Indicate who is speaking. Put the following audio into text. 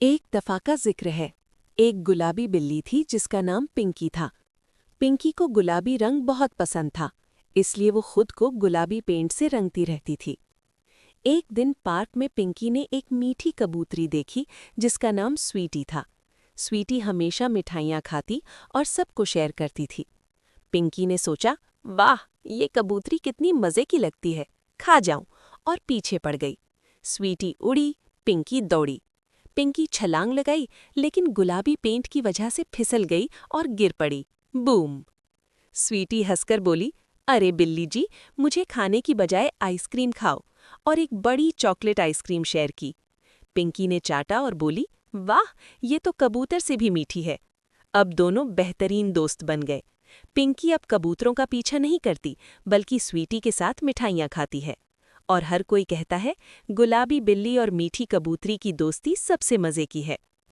Speaker 1: एक दफा का जिक्र है। एक गुलाबी बिल्ली थी जिसका नाम पिंकी था। पिंकी को गुलाबी रंग बहुत पसंद था, इसलिए वो खुद को गुलाबी पेंट से रंगती रहती थी। एक दिन पार्क में पिंकी ने एक मीठी कबूतरी देखी जिसका नाम स्वीटी था। स्वीटी हमेशा मिठाइयाँ खाती और सबको शेयर करती थी। पिंकी ने सोचा, वाह, ये कबूतरी कितनी मज़े की लगती है, खा जाऊं, और पीछे पड़ गई। स्वीटी उड़ी, पिंकी दौड़ी। पिंकी छलांग लगाई, लेकिन गुलाबी पेंट की वजह से फिसल गई और गिर पड़ी। बूम! स्वीटी हंसकर बोली, अरे बिल्ली जी, मुझे खाने की बजाय आइसक्रीम खाओ, और एक बड़ी चॉकलेट आइसक्रीम शेयर की। पिंकी ने चाटा और बोली, वाह, ये तो कबूतर से भी मीठी है। अब दोनों बेहतरीन दोस्त बन गए। पिंकी अब कबूतरों का पीछा नहीं करती, बल्कि स्वीटी के साथ मिठाइयाँ खाती है। और हर कोई कहता है, गुलाबी बिल्ली और मीठी कबूतरी की दोस्ती सबसे मज़े की है।